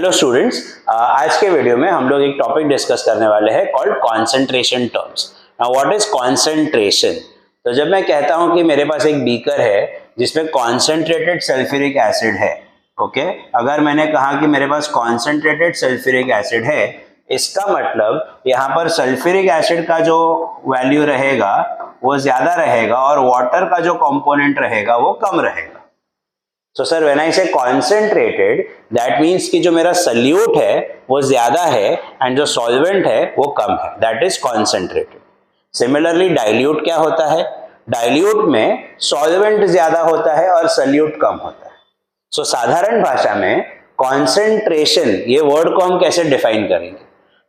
Hello students, आज के video में हम लोग एक टॉपिक डिस्कस करने वाले हैं called concentration terms. Now what is concentration? तो जब मैं कहता हूं कि मेरे पास एक बीकर है जिसमें कॉन्सेंट्रेटेड सल्फ्यूरिक एसिड है, ओके, अगर मैंने कहा कि मेरे पास कॉन्सेंट्रेटेड सल्फ्यूरिक एसिड है, इसका मतलब यहाँ पर सल्फ्यूरिक एसिड का जो वैल्यू रहेगा वो ज्यादा रहेगा और वाटर का जो कंपोनेंट रहेगा वो कम रहेगा। So sir, when I say concentrated, that means कि जो मेरा सल्यूट है वो ज्यादा है एंड जो सॉल्वेंट है वो कम है, that is concentrated. Similarly, dilute क्या होता है? डाइल्यूट में सॉल्वेंट ज्यादा होता है और सल्यूट कम होता है। So साधारण भाषा में कॉन्सेंट्रेशन, ये वर्ड को हम कैसे डिफाइन करेंगे?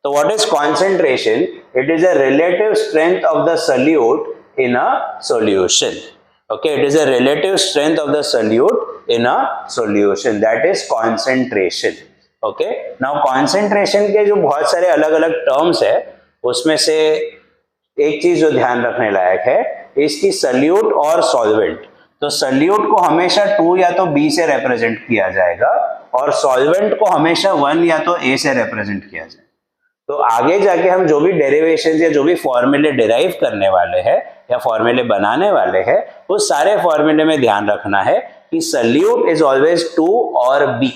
तो what is concentration? It is a relative strength of the solute in a solution. Okay, it is a relative strength of the solute in a solution, that is concentration. Okay, now concentration के जो बहुत सारे अलग अलग terms है उसमें से एक चीज जो ध्यान रखने लायक है इसकी सल्यूट और सॉल्वेंट। तो सल्यूट को हमेशा 2 या तो B से रिप्रेजेंट किया जाएगा और सॉल्वेंट को हमेशा 1 या तो A से रिप्रेजेंट किया जाएगा। तो आगे जाके हम जो भी डेरिवेशन या जो भी फॉर्मूले डिराइव करने वाले हैं या फॉर्मूले बनाने वाले हैं उस सारे फॉर्मूले में ध्यान रखना है कि सल्यूट इज ऑलवेज 2 और B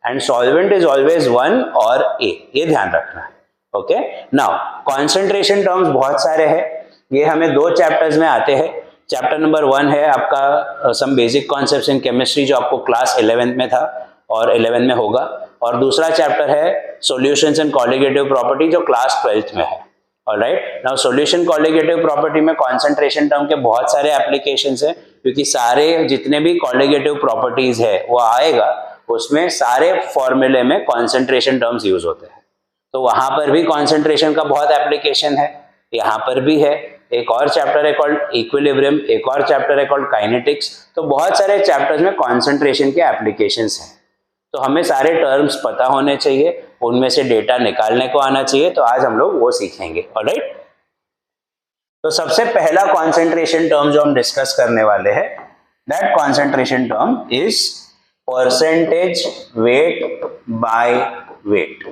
and solvent is always 1 और A, ये ध्यान रखना है। ओके, नाउ कॉन्सेंट्रेशन टर्म्स बहुत सारे हैं, ये हमें 2 चैप्टर्स में आते हैं। चैप्टर नंबर 1 है आपका some basic concepts in chemistry जो आपको क्लास 11th में था और 11 में होगा, और दूसरा चैप्टर है सॉल्यूशंस एंड कॉलिगेटिव प्रॉपर्टी जो क्लास 12th में है। Alright, now solution colligative property में कॉन्सेंट्रेशन टर्म के बहुत सारे एप्लीकेशंस हैं क्योंकि सारे जितने भी कॉलिगेटिव प्रॉपर्टीज है वो आएगा उसमें सारे फॉर्मूले में कॉन्सेंट्रेशन टर्म्स यूज होते हैं। तो वहां पर भी कॉन्सेंट्रेशन का बहुत एप्लीकेशन है, यहाँ पर भी है। एक और चैप्टर है कॉल्ड इक्विलिब्रियम, एक और चैप्टर है कॉल्ड काइनेटिक्स। तो बहुत सारे चैप्टर्स में कॉन्सेंट्रेशन के एप्लीकेशंस हैं, तो हमें सारे टर्म्स पता होने चाहिए, उनमें से डेटा निकालने को आना चाहिए। तो आज हम लोग वो सीखेंगे। ऑलराइट, तो सबसे पहला कॉन्सेंट्रेशन टर्म जो हम डिस्कस करने वाले हैं, that concentration term is percentage weight by weight.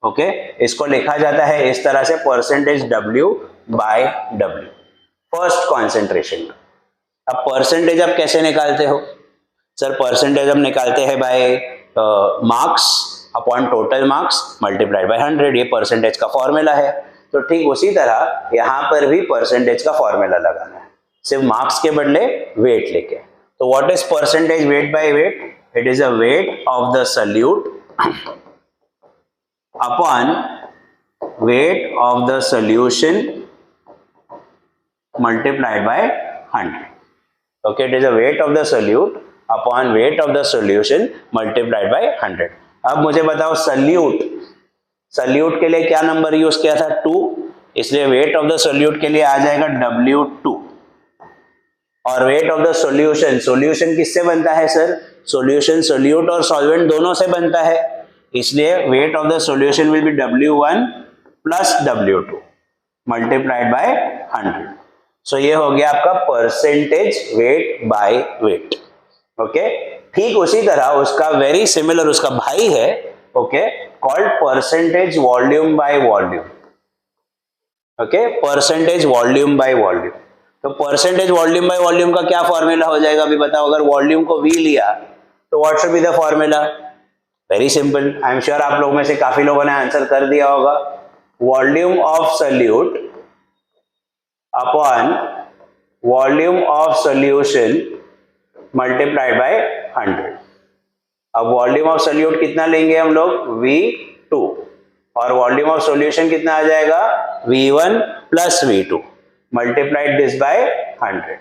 Okay, इसको लिखा जाता है इस तरह से, percentage W by W, first concentration term. अब परसेंटेज आप कैसे निकालते हो? सर परसेंटेज हम निकालते हैं by marks upon total marks multiplied by 100, ये परसेंटेज का फॉर्मूला है। तो ठीक उसी तरह यहाँ पर भी परसेंटेज का फॉर्मूला लगाना है, सिर्फ मार्क्स के बदले वेट लेके। तो what is percentage weight by wait? It is a wait of the solute upon weight of the solution multiplied by 100. Okay, it is a wait of the solute upon weight of the solution multiplied by 100. अब मुझे बताओ salute के लिए क्या number use किया था? 2, इसलिए wait of the solute के लिए आ जाएगा W2। और वेट ऑफ द सॉल्यूशन किससे बनता है सर? सॉल्यूशन सॉल्यूट और सॉल्वेंट दोनों से बनता है, इसलिए wait of the solution will be W1 plus W2 multiplied by 100. सो ये हो गया आपका percentage weight by weight. Okay, ठीक उसी तरह उसका वेरी सिमिलर उसका भाई है, okay, called percentage volume by volume. Okay, percentage volume by volume. तो परसेंटेज वॉल्यूम बाय वॉल्यूम का क्या फॉर्मूला हो जाएगा अभी बताओ? अगर वॉल्यूम को V लिया तो what should be the formula? Very simple, I am sure आप लोगों में से काफी लोगों ने आंसर कर दिया होगा। Volume of solute upon volume of solution multiplied by 100। अब वॉल्यूम ऑफ सॉल्यूट कितना लेंगे हम लोग? V2, और वॉल्यूम ऑफ सॉल्यूशन कितना आ जाएगा? V1 plus V2 multiplied this by 100।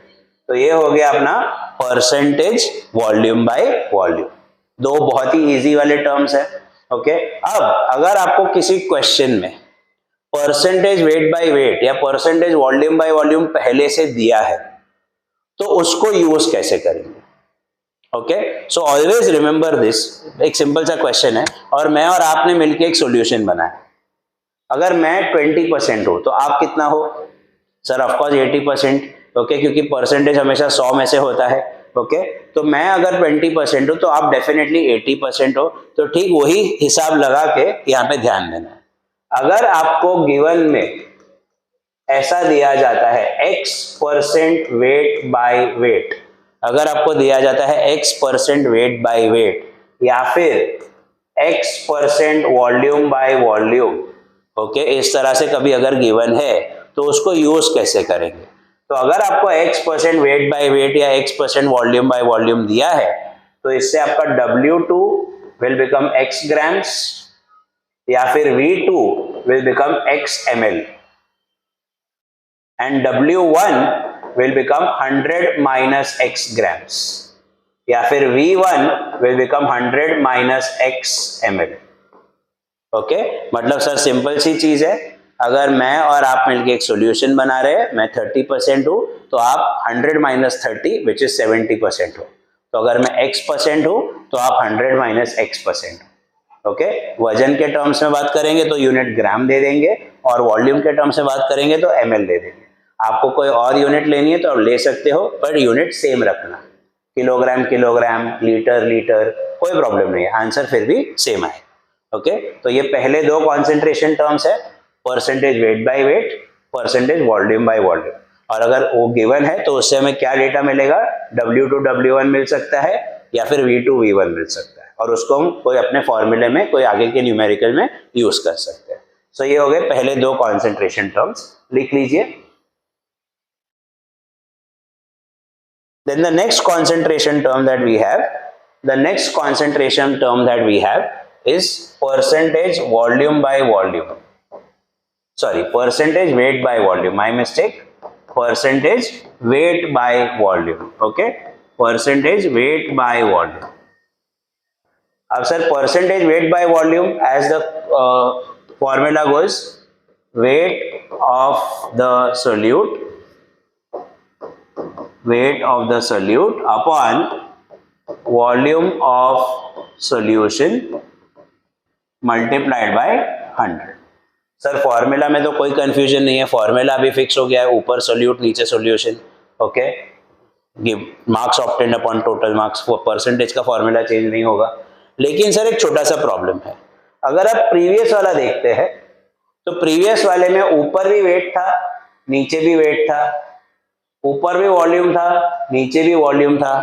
तो ये हो गया अपना परसेंटेज वॉल्यूम बाय वॉल्यूम। 2 बहुत ही इजी वाले टर्म्स है। ओके, अब अगर आपको किसी क्वेश्चन में परसेंटेज वेट बाय वेट या परसेंटेज वॉल्यूम बाय वॉल्यूम पहले से दिया है तो उसको यूज कैसे करेंगे? Okay, so always remember this, एक सिंपल सा क्वेश्चन है और मैं और आपने मिलकर एक सॉल्यूशन बनाया। अगर मैं 20% हूं तो आप कितना हो? Sir of course 80%। ओके, क्योंकि परसेंटेज हमेशा 100 में से होता है। ओके तो मैं अगर 20% हूं तो आप डेफिनेटली 80% हो, तो ठीक वही हिसाब लगा के यहाँ पे ध्यान देना है। अगर आपको गिवन में ऐसा दिया जाता है x% वेट बाय वेट, अगर आपको दिया जाता है x% वेट बाय वेट या फिर x% volume by volume, okay इस तरह से कभी अगर गिवन है तो उसको यूज कैसे करेंगे। तो अगर आपको x% वेट बाय वेट या x% वॉल्यूम बाय वॉल्यूम दिया है तो इससे आपका W2 will become x grams या फिर V2 will become x ml and W1 will become 100 minus x grams या फिर V1 will become 100 minus x ml। Okay मतलब सर सिंपल सी चीज है, अगर मैं और आप मिलके एक सॉल्यूशन बना रहे हैं, मैं 30% हूं तो आप 100 माइनस 30 विच इज 70% हो, तो अगर मैं x% हूं तो आप 100 माइनस x%। ओके वजन के टर्म्स में बात करेंगे तो यूनिट ग्राम दे देंगे और वॉल्यूम के टर्म्स में बात करेंगे तो ml दे देंगे। आपको कोई और यूनिट लेनी है तो आप ले सकते हो, पर यूनिट सेम रखना, किलोग्राम किलोग्राम, लीटर लीटर, कोई प्रॉब्लम नहीं है, आंसर फिर भी सेम आए। ओके तो ये पहले दो कॉन्सेंट्रेशन टर्म्स है, percentage weight by wait, percentage volume by volume, और अगर वो गिवन है तो उससे हमें क्या डेटा मिलेगा, W2 W1 मिल सकता है या फिर V2 V1 मिल सकता है, और उसको हम कोई अपने फॉर्मूले में, कोई आगे के न्यूमेरिकल में यूज कर सकते हैं। सो ये हो गए पहले दो कॉन्सेंट्रेशन टर्म्स, लिख लीजिए। Then the next concentration term that we have, is percentage volume by volume. Sorry, percentage weight by volume. My mistake. Percentage weight by volume. Okay, percentage weight by volume. अब sir percentage weight by volume as the formula goes, weight of the solute upon volume of solution multiplied by 100। Sir formula में तो कोई confusion नहीं है, formula अभी fix हो गया है, ऊपर सोल्यूट नीचे solution. Okay give marks obtained upon total marks, percentage का फॉर्मूला चेंज नहीं होगा। लेकिन सर एक छोटा सा प्रॉब्लम है, अगर आप प्रीवियस वाला देखते हैं तो प्रीवियस वाले में ऊपर भी वेट था नीचे भी वेट था, ऊपर भी वॉल्यूम था नीचे भी वॉल्यूम था,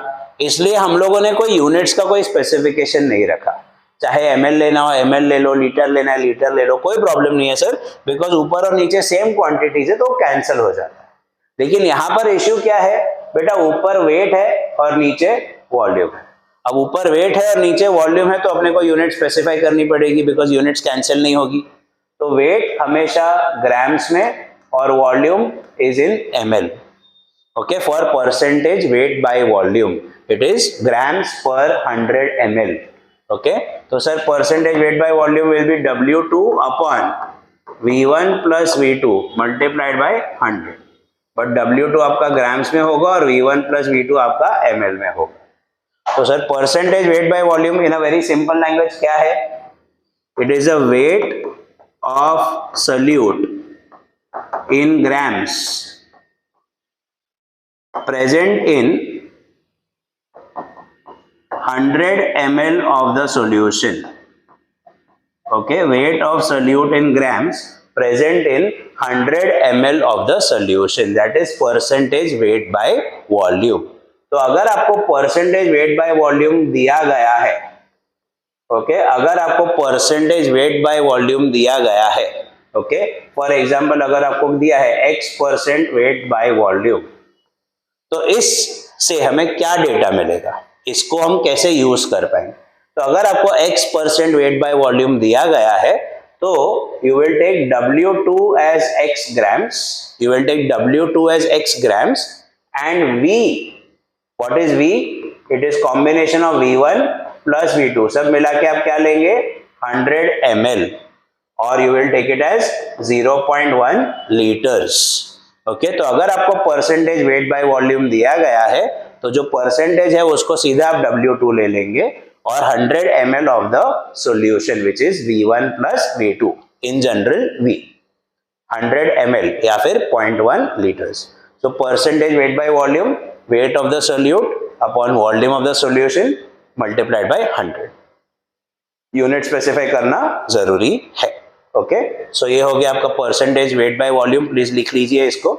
इसलिए हम लोगों ने कोई यूनिट्स का कोई स्पेसिफिकेशन नहीं रखा, चाहे ml लेना हो ml ले लो, लीटर लेना है लीटर ले लो, कोई प्रॉब्लम नहीं है सर, बिकॉज ऊपर और नीचे सेम क्वांटिटीज है तो कैंसिल हो जाता है। लेकिन यहाँ पर इश्यू क्या है बेटा, ऊपर वेट है और नीचे वॉल्यूम है। अब ऊपर वेट है और नीचे वॉल्यूम है तो अपने को यूनिट स्पेसिफाई करनी पड़ेगी, बिकॉज यूनिट्स कैंसिल नहीं होगी। तो वेट हमेशा ग्राम्स में और volume is in ml। Okay, for percentage weight by volume, it is grams per 100 ml. Okay, so sir percentage weight by volume will be W2 upon V1 plus V2 multiplied by 100, but W2 आपका grams में होगा और V1 plus V2 आपका ml में होगा। तो sir percentage weight by volume in a very simple language क्या है, it is a weight of solute in grams present in 100 ml of the solution। Okay, weight of solute in grams present in 100 ml of the solution, that is percentage weight by volume। तो अगर आपको percentage weight by volume दिया गया है, okay अगर आपको percentage weight by volume दिया गया है, ओके फॉर एग्जांपल अगर आपको दिया है x% weight by volume, तो इससे हमें क्या डेटा मिलेगा, इसको हम कैसे यूज कर पाएंगे। तो अगर आपको x% वेट बाय वॉल्यूम दिया गया है तो you will take W2 as x grams, you will take W2 as x grams and V, what is V, it is combination of V1 plus V2, सब मिला के आप क्या लेंगे 100 ml और you will take it as 0.1 liters। Okay तो अगर आपको परसेंटेज वेट बाय वॉल्यूम दिया गया है तो जो परसेंटेज है उसको सीधा आप W2 ले लेंगे और 100 ml of the solution which is V1 plus V2, in general V 100 ml या फिर 0.1 litres. So percentage weight by volume, weight of the solute upon volume of the solution multiplied by 100। Unit specify करना जरूरी है। Okay, so ये हो गया आपका percentage weight by volume, please लिख लीजिए इसको।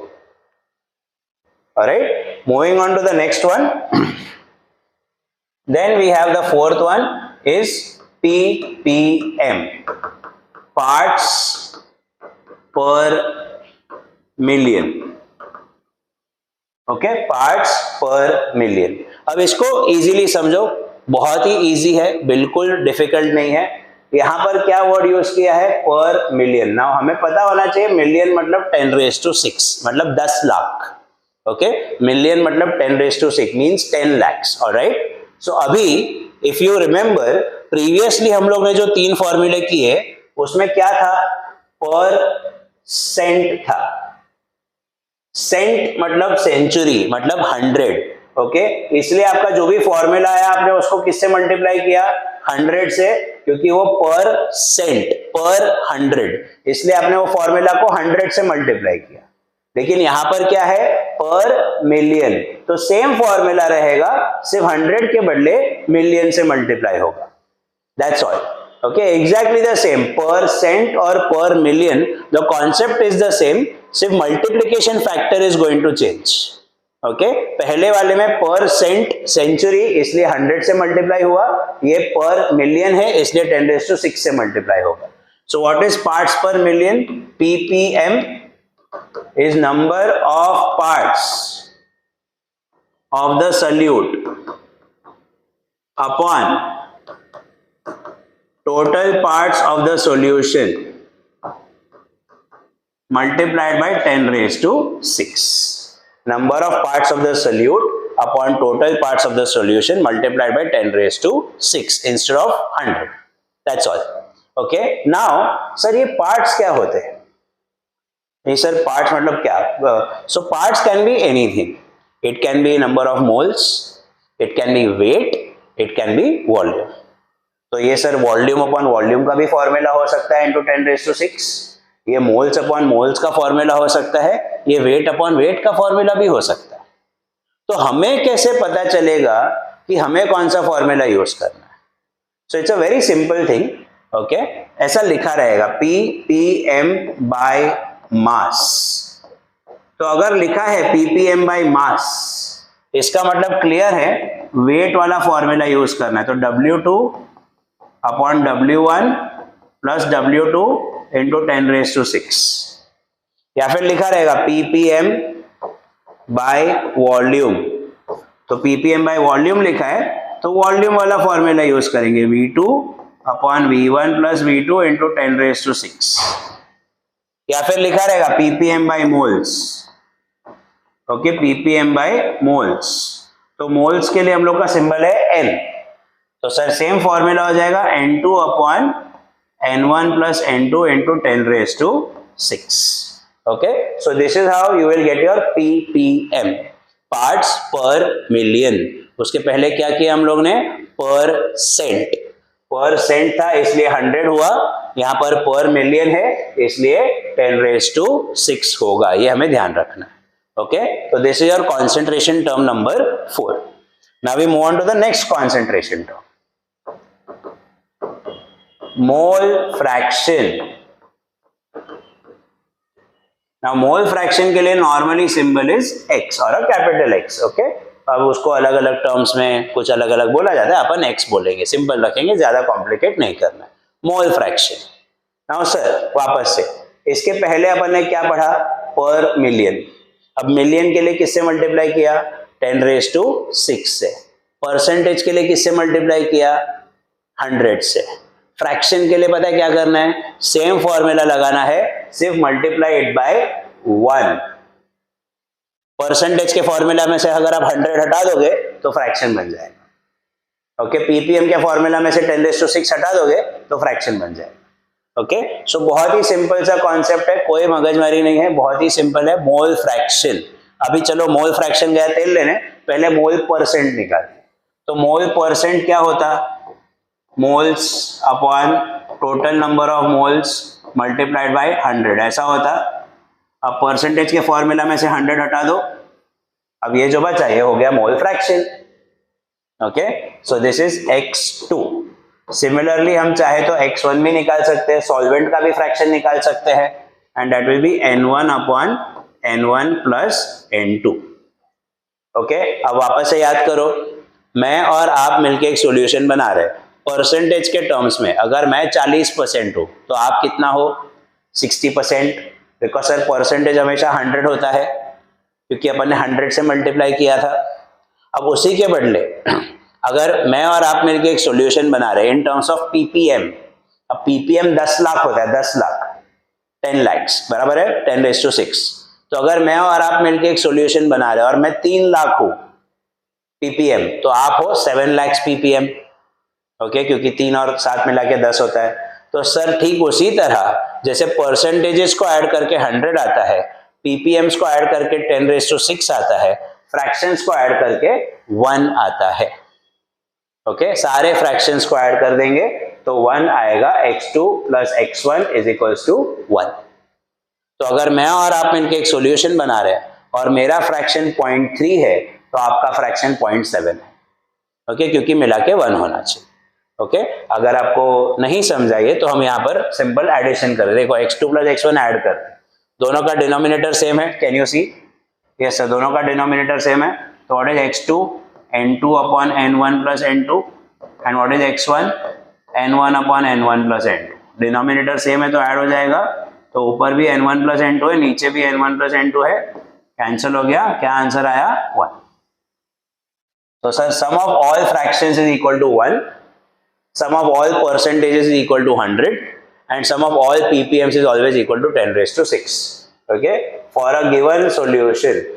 Alright, moving on to the next one. Then we have the fourth one is ppm, parts पर मिलियन। ओके, पार्ट्स पर मिलियन। अब इसको इजीली समझो, बहुत ही इजी है, बिल्कुल डिफिकल्ट नहीं है। यहां पर क्या वर्ड यूज किया है? पर मिलियन। नाउ हमें पता होना चाहिए मिलियन मतलब 10⁶, मतलब 10 लाख। ओके, मिलियन मतलब 10⁶ मींस 10 lakhs। ऑलराइट, सो अभी इफ यू रिमेंबर प्रीवियसली हम लोग ने जो 3 फॉर्मूले किए उसमें क्या था? पर सेंट था। सेंट मतलब सेंचुरी मतलब 100। ओके, इसलिए आपका जो भी फॉर्मूला आया आपने उसको किससे मल्टीप्लाई किया? 100 से, क्योंकि वो पर सेंट पर 100, इसलिए आपने वो फॉर्मूला को 100 से मल्टीप्लाई किया। लेकिन यहां पर क्या है? पर मिलियन, तो सेम फॉर्मूला रहेगा, सिर्फ 100 के बदले मिलियन से मल्टीप्लाई होगा। That's all. Okay, exactly the same, per cent और per million, the concept is the same, सिर्फ multiplication factor is going to change. Okay, पहले वाले में पर सेंट सेंचुरी इसलिए 100 से मल्टीप्लाई हुआ, ये पर मिलियन है इसलिए 10⁶ से मल्टीप्लाई होगा। सो व्हाट इज पार्ट्स पर million? ppm is number of parts of the solute upon total parts of the solution multiplied by 10⁶. Number of parts of the solute upon total parts of the solution multiplied by 10⁶ instead of 100. That's all. Okay, now sir ये parts क्या होते हैं? नहीं sir, parts मतलब क्या? So parts can be anything, it can be number of moles, it can be weight, it can be volume. तो ये sir volume upon volume का भी फॉर्मूला हो सकता है इंटू 10⁶, ये मोल्स अपॉन मोल्स का फॉर्मूला हो सकता है, ये वेट अपॉन वेट का फॉर्मूला भी हो सकता है। तो हमें कैसे पता चलेगा कि हमें कौन सा फॉर्मूला यूज करना है? So it's a very simple thing. Okay, ऐसा लिखा रहेगा ppm बाय मास। तो अगर लिखा है ppm बाय मास, इसका मतलब क्लियर है वेट वाला फॉर्मूला यूज करना है। तो W2 upon W1 plus W2 into 10⁶, या फिर लिखा रहेगा ppm बाय वॉल्यूम। तो ppm बाय वॉल्यूम लिखा है तो वॉल्यूम वाला फॉर्मूला यूज करेंगे, V2 upon V1 plus V2 into 10⁶, या फिर लिखा रहेगा ppm by moles. Okay, ppm by moles, तो मोल्स के लिए हम लोग का सिंबल है N, तो सर सेम फॉर्मूला हो जाएगा N2 upon N1 plus N2 into 10⁶। Okay, so this is how you will get your ppm, parts पर मिलियन। उसके पहले क्या किया हम लोग ने? पर सेंट, पर सेंट था इसलिए 100 हुआ, यहां पर मिलियन है इसलिए 10⁶ होगा, ये हमें ध्यान रखना है। ओके, तो this is your concentration term number 4। Now we move on to the next concentration term, mole fraction. Now mole fraction के लिए नॉर्मली सिंबल इज x और अ कैपिटल X। ओके, अब उसको अलग अलग टर्म्स में कुछ अलग अलग बोला जाता है, अपन x बोलेंगे, सिंपल रखेंगे, ज्यादा कॉम्प्लिकेट नहीं करना है। मोल फ्रैक्शन। नाउ सर वापस से, इसके पहले अपन ने क्या पढ़ा? पर मिलियन। अब मिलियन के लिए किससे मल्टीप्लाई किया? 10⁶ से। परसेंटेज के लिए किससे मल्टीप्लाई किया? 100 से। फ्रैक्शन के लिए पता है क्या करना है? सेम फॉर्मूला लगाना है, सिर्फ मल्टीप्लाई इट बाय 1। परसेंटेज के फॉर्मूला में से अगर आप 100 हटा दोगे तो फ्रैक्शन बन जाएगा। ओके, ppm के फॉर्मूला में से 10⁶ हटा दोगे तो फ्रैक्शन बन जाएगा। ओके, सो बहुत ही सिंपल सा कॉन्सेप्ट है, कोई मगजमारी नहीं है, बहुत ही सिंपल है, मोल फ्रैक्शन। अभी चलो मोल फ्रैक्शन गया तेल लेने, पहले मोल परसेंट निकाल। तो मोल परसेंट क्या होता? Moles upon total number of moles multiplied by 100, ऐसा होता। अब परसेंटेज के फॉर्मूला में से 100 हटा दो, अब ये जो बचा ये हो गया mole fraction. Okay, so this is x2। Similarly हम चाहे तो x1 भी निकाल सकते हैं, सॉल्वेंट का भी फ्रैक्शन निकाल सकते हैं, and that will be n1 upon n1 plus n2। Okay, अब वापस से याद करो, मैं और आप मिलके एक सॉल्यूशन बना रहे हैं। परसेंटेज के टर्म्स में अगर मैं 40% हूं तो आप कितना हो? 60%, बिकॉज सर परसेंटेज हमेशा 100 होता है क्योंकि अपन ने 100 से मल्टीप्लाई किया था। अब उसी के बदले अगर मैं और आप मिलके एक सॉल्यूशन बना रहे हैं इन टर्म्स ऑफ पीपीएम, अब पीपीएम 10 लाख होता है, 10 लाख, 10 lakhs बराबर है 10⁶। तो अगर मैं और आप मिलके एक सॉल्यूशन बना रहे हैं और मैं 3 लाख हूं पीपीएम, तो आप हो 7 lakhs पीपीएम। ओके, क्योंकि 3 और 7 मिला के 10 होता है। तो सर ठीक उसी तरह जैसे परसेंटेजेस को ऐड करके 100 आता है, पीपीएम्स को ऐड करके 10⁶ आता है, फ्रैक्शंस को ऐड करके 1 आता है। ओके, सारे फ्रैक्शंस को ऐड कर देंगे तो 1 आएगा, x2 plus x1 is equals to 1। तो अगर मैं और आप मिलकर एक सॉल्यूशन बना रहे हैं और मेरा फ्रैक्शन 0.3 है तो आपका फ्रैक्शन 0.7 है। ओके, क्योंकि मिला के 1 होना चाहिए। ओके, अगर आपको नहीं समझाइए तो हम यहाँ पर सिंपल एडिशन करें। देखो x2 प्लस x1 ऐड कर, दोनों का डिनोमिनेटर सेम है, can you see? Yes sir, दोनों का डिनोमिनेटर सेम है। तो what is x2? n2 upon n1 plus n2, and what is x1? n1 upon n1 plus n2। Denominator same है तो ऐड हो जाएगा, तो ऊपर भी n1 प्लस n2 है, नीचे भी n1 प्लस n2 है, कैंसिल हो गया, क्या आंसर आया? 1। तो sir sum of all fractions is equal to 1, sum of all percentages is equal to 100, and sum of all ppms is always equal to 10⁶. Okay, for a given solution,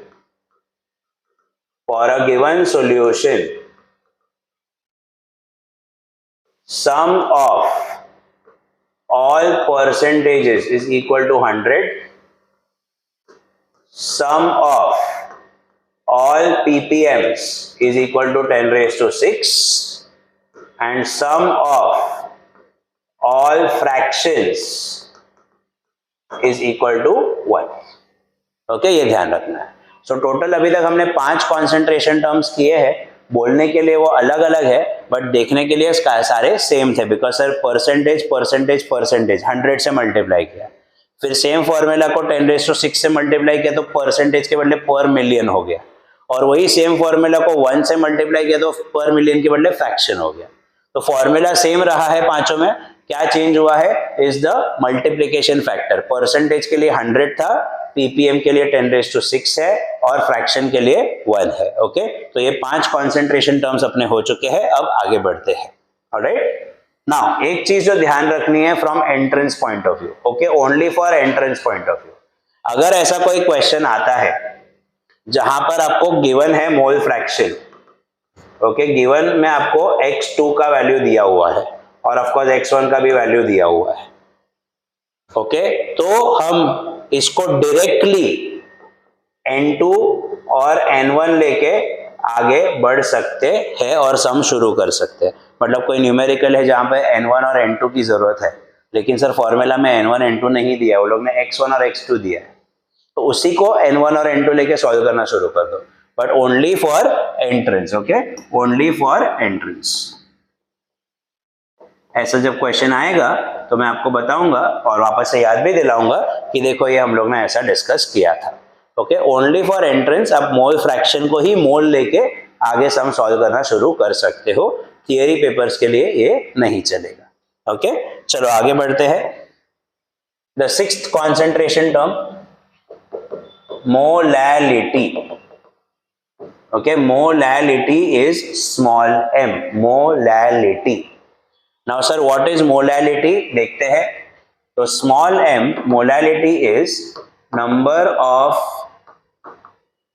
sum of all percentages is equal to 100, sum of all ppms is equal to 10⁶, and sum of all fractions is equal to 1। Okay, ये ध्यान रखना है। So total अभी तक हमने 5 concentration terms किए हैं। बोलने के लिए वो अलग अलग है, बट देखने के लिए सारे सेम थे, बिकॉज सर परसेंटेज 100 से मल्टीप्लाई किया, फिर सेम फॉर्मूला को 10⁶ से मल्टीप्लाई किया तो परसेंटेज के बदले पर मिलियन हो गया, और वही सेम फॉर्मूला को 1 से मल्टीप्लाई किया तो पर मिलियन के बदले फ्रैक्शन हो गया। तो फॉर्मूला सेम रहा है पांचों में, क्या चेंज हुआ है? Is the multiplication factor. Percentage के लिए 100 था, पीपीएम के लिए 10⁶ है, और फ्रैक्शन के लिए 1 है। ओके, तो ये 5 कॉन्सेंट्रेशन टर्म्स अपने हो चुके हैं। अब आगे बढ़ते हैं। ऑलराइट, नाउ एक चीज जो ध्यान रखनी है from entrance point of view, okay, only for entrance point of view. अगर ऐसा कोई क्वेश्चन आता है जहां पर आपको गिवन है मोल फ्रैक्शन, ओके, गिवन में आपको x2 का वैल्यू दिया हुआ है और ऑफ कोर्स x1 का भी वैल्यू दिया हुआ है, ओके, तो हम इसको डायरेक्टली n2 और n1 लेके आगे बढ़ सकते हैं और सम शुरू कर सकते हैं। मतलब कोई न्यूमेरिकल है जहां पे n1 और n2 की जरूरत है, लेकिन सर फॉर्मूला में n1 n2 नहीं दिया, वो लोग ने x1 और x2 दिया है, तो उसी को n1 और n2 लेके सॉल्व करना शुरू कर दो, but only for entrance. Okay, only for entrance. ऐसा जब क्वेश्चन आएगा तो मैं आपको बताऊंगा और वापस से याद भी दिलाऊंगा कि देखो ये हम लोग ने ऐसा डिस्कस किया था। ओके, ओनली फॉर एंट्रेंस आप मोल फ्रैक्शन को ही मोल लेके आगे सम सॉल्व करना शुरू कर सकते हो, थियरी पेपर्स के लिए ये नहीं चलेगा। ओके, चलो आगे बढ़ते हैं। The 6th concentration term, molality. Okay, molality is small m, molality. Now sir, what is molality? देखते हैं। तो small m, molality is number of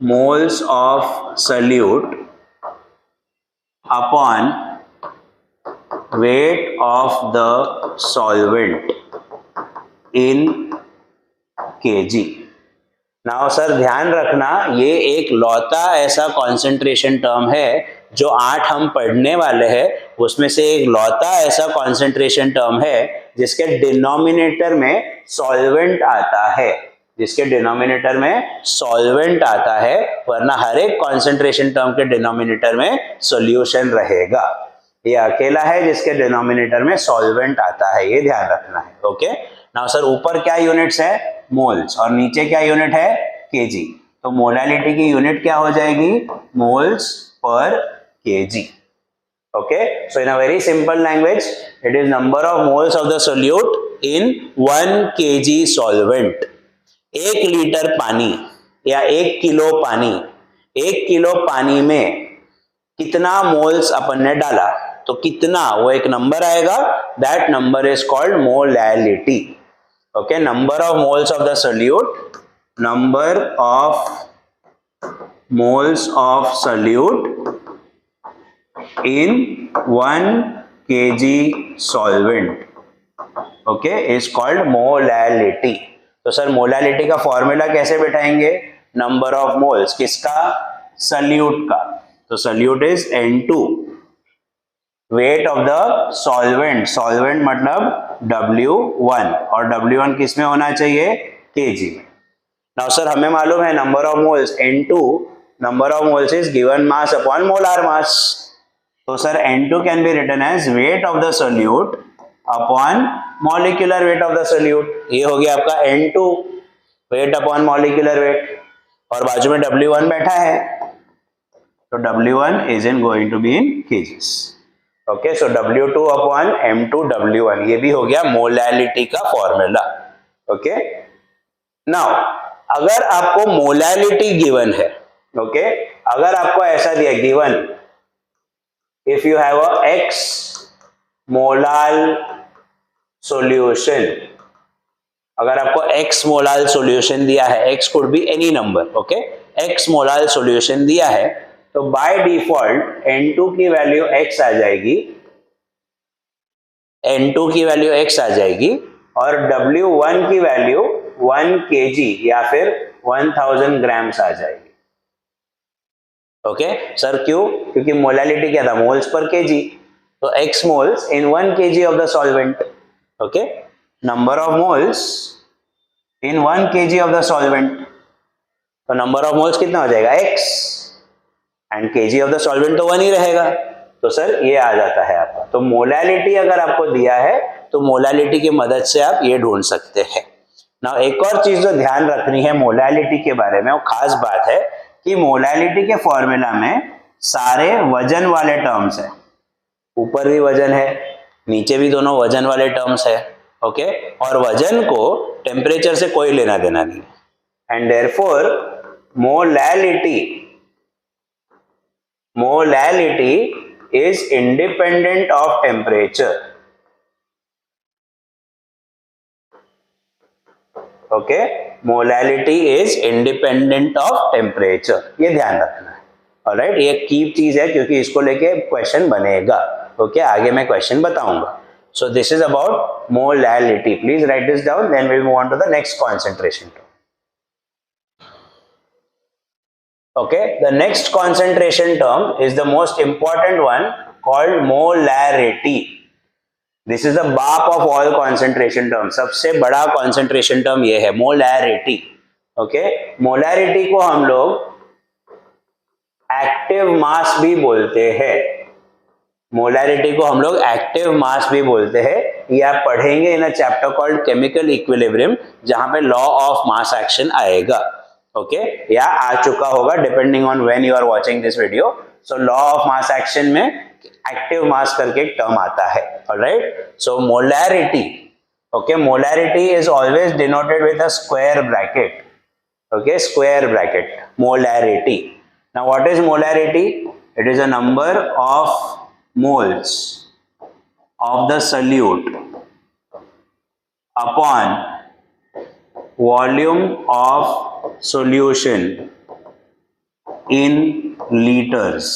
moles of solute upon weight of the solvent in kg। Now sir ध्यान रखना, ये एक लौता ऐसा concentration term है जो 8 हम पढ़ने वाले हैं, उसमें से एक लौता ऐसा कॉन्सेंट्रेशन टर्म है जिसके डिनोमिनेटर में सॉल्वेंट आता है। जिसके डिनोमिनेटर में सॉल्वेंट आता है, वरना हर एक कॉन्सेंट्रेशन टर्म के डिनोमिनेटर में सॉल्यूशन रहेगा। ये अकेला है जिसके डिनोमिनेटर में सॉल्वेंट आता है, ये ध्यान रखना है। ओके, नाउ सर ऊपर क्या यूनिट्स है, मोल्स, और नीचे क्या यूनिट है, केजी। तो मोलालिटी की यूनिट क्या हो जाएगी, moles per KG. Okay, so in a very simple language, it is number of moles of the solute in 1 kg solvent। 1 litre पानी या 1 किलो पानी, 1 किलो पानी में कितना मोल्स अपन ने डाला, तो कितना, वो एक नंबर आएगा, that number is called molality. Okay, number of moles of the solute, number of moles of solute in 1 kg solvent, okay, is called molality। तो सर मोलालिटी का फॉर्मूला कैसे बैठाएंगे, नंबर ऑफ मोल्स किसका, solute का, तो solute is N2, weight of the solvent, solvent मतलब W1, और W1 किस में होना चाहिए, kg में। नाउ सर हमें मालूम है number of moles N2, number of moles is given mass upon molar mass, तो sir N2 can be written as weight of the solute upon molecular weight of the solute. ये हो गया आपका N2, weight upon molecular wait, और बाजू में W1 बैठा है, तो W1 is in going to be in kgs. Okay, so W2 upon M2 W1, ये भी हो गया मोलैलिटी का फॉर्मूला। ओके, नाउ अगर आपको मोलैलिटी गिवन है, ओके, अगर आपको ऐसा दिया given, if you have a X molal solution, अगर आपको X मोलाल solution दिया है, X could be any number, okay, X molal solution दिया है, तो by default N2 की वैल्यू X आ जाएगी, N2 की वैल्यू X आ जाएगी, और W1 की वैल्यू 1 kg या फिर 1000 ग्राम्स आ जाएगी। ओके सर, क्यों, क्योंकि मोलालिटी क्या था, मोल्स पर केजी, तो x moles in 1 kg of the solvent. Okay, number of moles in 1 kg of the solvent, तो नंबर ऑफ मोल्स कितना हो जाएगा, x, and kg of the solvent तो 1 ही रहेगा, तो सर ये आ जाता है आपका। तो मोलालिटी अगर आपको दिया है तो मोलालिटी की मदद से आप ये ढूंढ सकते हैं। ना एक और चीज जो ध्यान रखनी है मोलालिटी के बारे में, वो खास बात है कि मोलालिटी के फॉर्मूला में सारे वजन वाले टर्म्स है, ऊपर भी वजन है, नीचे भी दोनों वजन वाले टर्म्स है। ओके, और वजन को टेम्परेचर से कोई लेना देना नहीं, and therefore molality is independent of temperature. Okay, molality is independent of temperature, ये ध्यान रखना है। ऑलराइट, ये की चीज है क्योंकि इसको लेके क्वेश्चन बनेगा। ओके, आगे मैं क्वेश्चन बताऊंगा। So this is about molality, please write this down, then we move on to the next concentration term. Okay, the next concentration term is the most important one called molarity. This is the बाप of all concentration terms, सबसे बड़ा concentration term ये है molarity. Okay, molarity को हम लोग active mass भी बोलते हैं, molarity को हम लोग active mass भी बोलते हैं। ये आप पढ़ेंगे in a chapter called chemical equilibrium, जहां पे law of mass action आएगा। ओके, या आ चुका होगा depending on when you are watching this video. So law of mass action में एक्टिव मास करके एक टर्म आता है। Alright, so molarity, okay, molarity is always denoted with a square bracket. Okay, square bracket, molarity. Now what is molarity? It is a number of moles of the solute upon volume of solution in liters।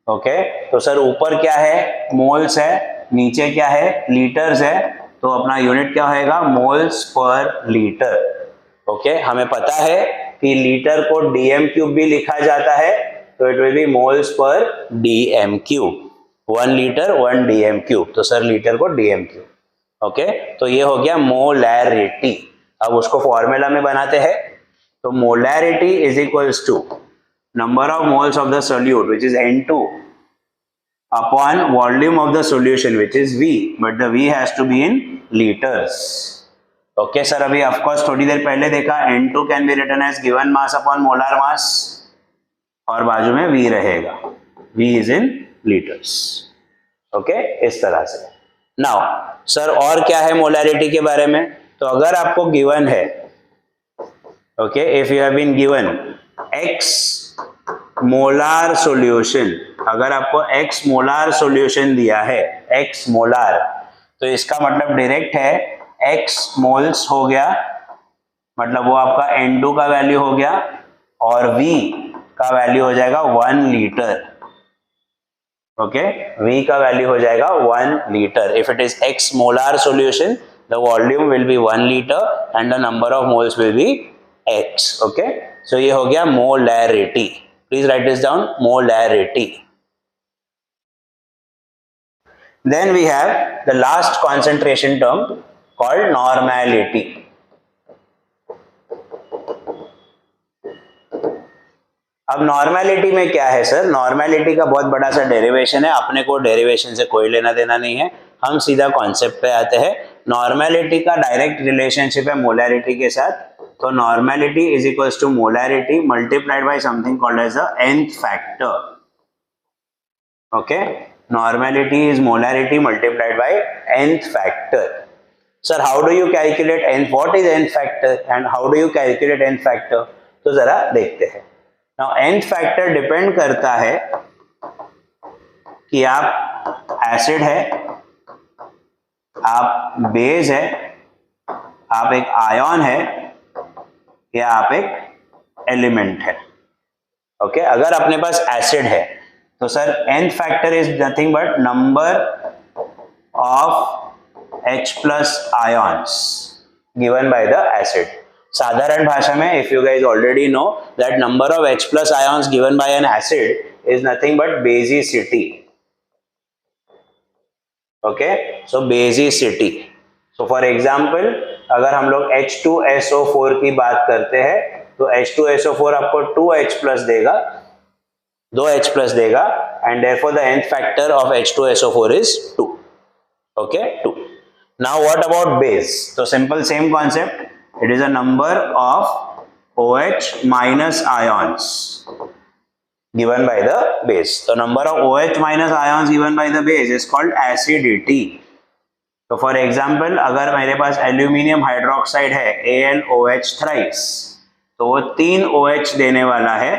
Okay, तो sir ऊपर क्या है, moles है, नीचे क्या है, litres है, तो अपना यूनिट क्या होगा, मोल्स पर लीटर। ओके, हमें पता है कि लीटर को डीएम क्यूब भी लिखा जाता है, तो it will be moles per DM cube, 1 litre 1 DM cube, तो सर लीटर को डीएम क्यूब। ओके, तो ये हो गया मोलैरिटी। अब उसको फॉर्मूला में बनाते हैं, तो molarity is equals to number of moles of the solute which is N2 upon volume of the solution which is V, but the V has to be in liters. Okay sir, अभी of course थोड़ी देर पहले देखा N2 can be written as given mass upon molar mass, और बाजू में V रहेगा, V is in litres. Okay, इस तरह से। नाउ सर और क्या है मोलैरिटी के बारे में, तो अगर आपको गिवन है, okay, if you have been given X molar solution, अगर आपको X मोलार सॉल्यूशन दिया है, X मोलार, तो इसका मतलब डायरेक्ट है X मोल्स हो गया, मतलब वो आपका N2 का वैल्यू हो गया, और V का वैल्यू हो जाएगा 1 लीटर। ओके, V का वैल्यू हो जाएगा 1 litre. If it is X molar solution, the volume will be 1 litre and the number of moles will be X। Okay, so ये हो गया molarity. Please write this down, molarity. Then we have the last concentration term called normality. अब normality में क्या है sir, normality का बहुत बड़ा सा डेरिवेशन है, अपने को डेरिवेशन से कोई लेना देना नहीं है, हम सीधा कॉन्सेप्ट पे आते हैं। नॉर्मेलिटी का डायरेक्ट रिलेशनशिप है मोलैरिटी के साथ, तो normality is equals to molarity multiplied by something called as the nth factor. Okay, normality is molarity multiplied by nth factor. Sir how do you calculate nth, what is nth factor and how do you calculate nth factor, तो जरा देखते हैं। Now nth factor depend करता है कि आप acid है, आप बेस है, आप एक आयन है, या आप एक एलिमेंट है। ओके, अगर अपने पास एसिड है तो sir nth factor is nothing but number of H plus ions given by the acid. साधारण भाषा में, if you guys already know that number of H plus ions given by N acid is nothing but basicity. Okay, so basicity, so for example अगर हम लोग H2SO4 की बात करते हैं, तो H2SO4 आपको 2H प्लस देगा, 2H प्लस देगा, and therefore the nth factor of H2SO4 is 2। Okay, 2। Now what about base, तो simple same concept, it is a number of OH minus ions given by the base. So number of OH minus ions given by the base is called acidity. तो for example अगर मेरे पास aluminium hydroxide है AlOH thrice, तो वो 3 OH देने वाला है,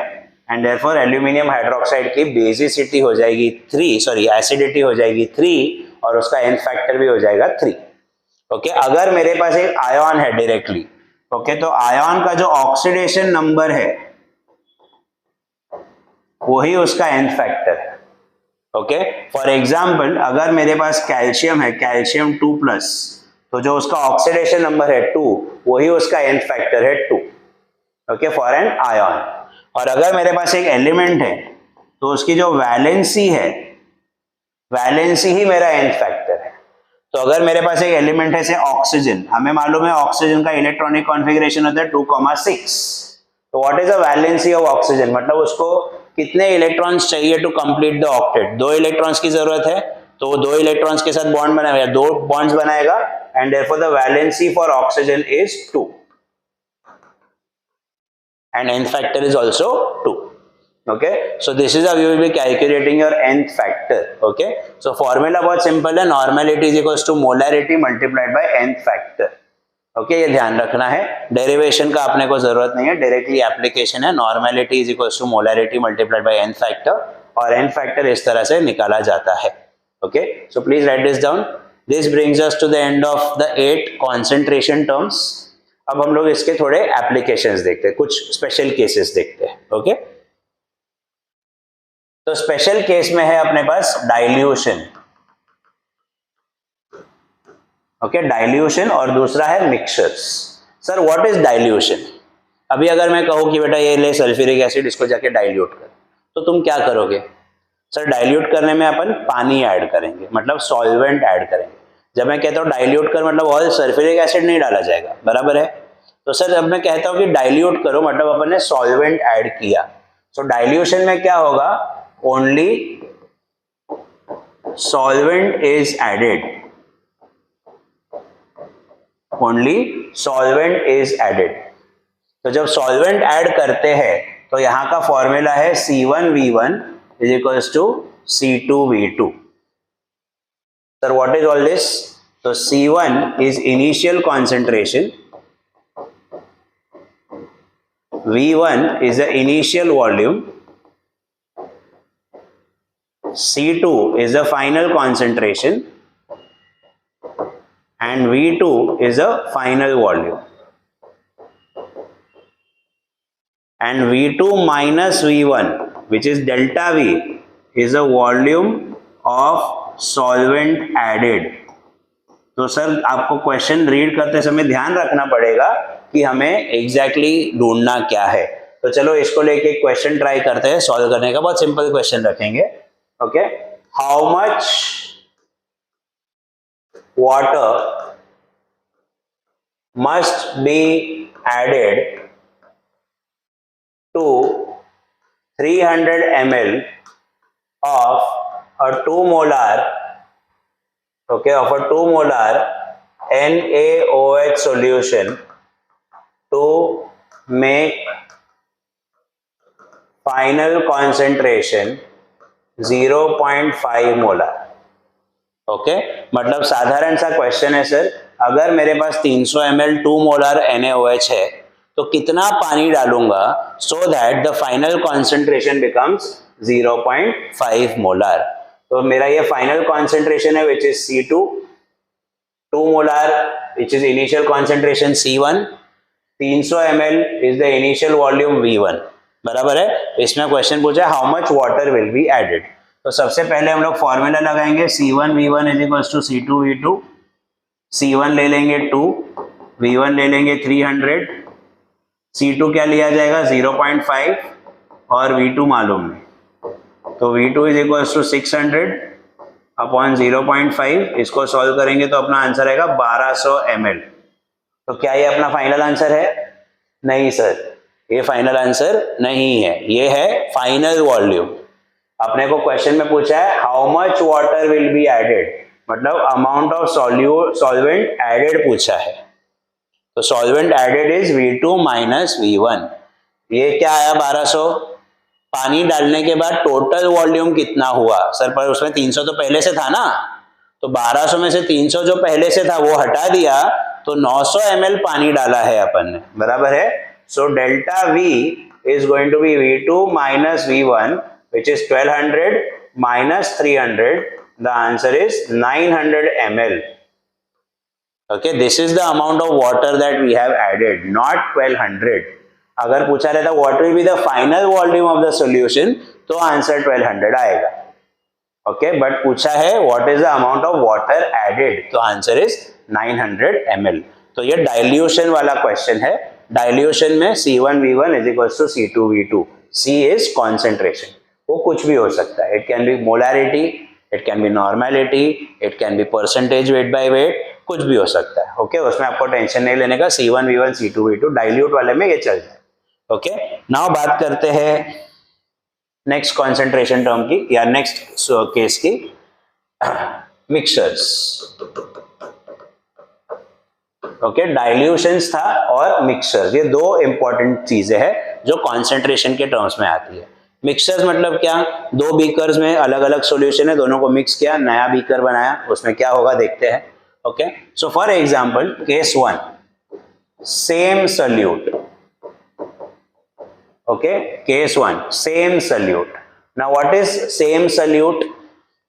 and therefore aluminium hydroxide की बेसिसिटी हो जाएगी 3, एसिडिटी हो जाएगी 3, और उसका nth फैक्टर भी हो जाएगा 3। ओके, अगर मेरे पास एक आयन है डायरेक्टली, ओके, तो आयन का जो ऑक्सीडेशन नंबर है वही उसका nth फैक्टर है। ओके, फॉर एग्जाम्पल अगर मेरे पास कैल्शियम है, कैल्शियम 2+, तो जो उसका ऑक्सीडेशन नंबर है 2, वही उसका nth फैक्टर है 2। Okay, for an ion. और अगर मेरे पास एक एलिमेंट है, तो उसकी जो वैलेंसी है, वैलेंसी ही मेरा nth फैक्टर है। तो अगर मेरे पास एक एलिमेंट है, से ऑक्सीजन, हमें मालूम है ऑक्सीजन का इलेक्ट्रॉनिक कॉन्फ़िगरेशन होता है 2,6, तो what is the valency of oxygen, मतलब उसको कितने इलेक्ट्रॉन्स चाहिए to complete the octet. 2 electrons की जरूरत है, तो वो 2 इलेक्ट्रॉन्स के साथ बॉन्ड बनाएगा, 2 बॉन्ड्स बनाएगा, and therefore the valency for oxygen is 2 and nth factor is also 2। Okay, so this is how you will be calculating your nth factor. Okay, so formula बहुत सिंपल है, normality is equals to molarity multiplied by nth factor. Okay, ये ध्यान रखना है, derivation का अपने को जरूरत नहीं है, डायरेक्टली एप्लीकेशन है। Normality is equals to molarity multiplied by nth factor, और nth फैक्टर इस तरह से निकाला जाता है। Okay, so please write this down. This brings us to the end of the 8 concentration terms. अब हम लोग इसके थोड़े एप्लीकेशंस देखते हैं, कुछ स्पेशल केसेस देखते हैं। ओके, तो स्पेशल केस में है अपने पास डाइल्यूशन। ओके, डाइल्यूशन, और दूसरा है mixtures. Sir what is dilution? अभी अगर मैं कहूँ कि बेटा ये ले सल्फ्यूरिक एसिड, इसको जाके डाइल्यूट कर, तो तुम क्या करोगे? सर डाइल्यूट करने में अपन पानी ऐड करेंगे, मतलब सॉल्वेंट ऐड करेंगे। जब मैं कहता हूँ डाइल्यूट कर, मतलब ऑल सल्फ्यूरिक एसिड नहीं डाला जाएगा, बराबर है। तो सर जब मैं कहता हूँ कि डाइल्यूट करो मतलब अपन ने सॉल्वेंट ऐड किया, तो डाइल्यूशन में क्या होगा, only solvent is added, only solvent is added. तो जब सॉल्वेंट ऐड करते हैं तो यहां का फॉर्मूला है C1V1 is equals to C2V2। Sir what is all this? तो C1 is initial concentration, V1 is the initial volume, C2 is the final concentration, and V2 is the final volume. And V2 minus V1, which is delta V, is the volume of solvent added. तो sir आपको question read करते समय ध्यान रखना पड़ेगा कि हमें exactly ढूंढना क्या है। तो चलो इसको लेके एक क्वेश्चन ट्राई करते हैं सॉल्व करने का। बहुत सिंपल क्वेश्चन रखेंगे। Okay, how much water must be added to 300 ml of a 2 molar of a 2 molar NaOH solution to make final concentration 0.5 molar. Okay, मतलब साधारण सा क्वेश्चन है सर, अगर मेरे पास 300 ml 2 मोलर NaOH है तो कितना पानी डालूंगा so that the final concentration becomes 0.5 molar. तो मेरा ये फाइनल कॉन्सेंट्रेशन है which is C2, 2 molar which is initial concentration C1, 300 ml is the initial volume V1, बराबर है। इसमें क्वेश्चन पूछा है how much water will be added. तो सबसे पहले हम लोग फॉर्मूला लगाएंगे C1V1 is equals to C2V2। C1 ले लेंगे 2, V1 ले लेंगे 300, C2 क्या लिया जाएगा 0.5 और V2 मालूम नहीं, तो V2 is equals to 600 upon 0.5। इसको सॉल्व करेंगे तो अपना आंसर आएगा 1200 ml। तो क्या ये अपना फाइनल आंसर है? नहीं सर, ये फाइनल आंसर नहीं है, ये है फाइनल वॉल्यूम। अपने को क्वेश्चन में पूछा है how much water will be added, मतलब अमाउंट ऑफ सॉल्वेंट एडेड पूछा है। तो solvent added is V2 minus V1। ये क्या आया 1200। पानी डालने के बाद टोटल वॉल्यूम कितना हुआ सर? पर उसमें 300 तो पहले से था ना, तो 1200 में से 300 जो पहले से था वो हटा दिया तो 900 ml पानी डाला है अपन ने, बराबर है। So delta V is going to be V2 minus V1 which is 1200 minus 300, the answer is 900 ml. Okay, this is the amount of water that we have added, not 1200। अगर पूछा रहता what will be the final volume of the solution तो answer 1200 आएगा। Okay, but पूछा है what is the amount of water added तो answer is 900 ml। तो ये डाइल्यूशन वाला क्वेश्चन है। डाइल्यूशन में C1V1 is equals to C2V2। C is concentration, वो कुछ भी हो सकता है। It can B molarity, it can B normality, it can be percentage weight by wait, कुछ भी हो सकता है। ओके, उसमें आपको टेंशन नहीं लेने का। C1V1 C2V2 डाइल्यूट वाले में ये चल जाए। ओके, नाउ बात करते हैं नेक्स्ट कॉन्सेंट्रेशन टर्म की या नेक्स्ट केस की, मिक्सचर्स। ओके, डाइल्यूशंस था और मिक्सचर्स, ये दो इंपॉर्टेंट चीजें हैं जो कॉन्सेंट्रेशन के टर्म्स में आती है। मिक्सचर्स मतलब क्या? दो बीकर्स में अलग अलग सॉल्यूशन है, दोनों को मिक्स किया, नया बीकर बनाया, उसमें क्या होगा देखते हैं। Okay, so for example case 1, same solute. Okay, case 1 same solute. Now what is same solute?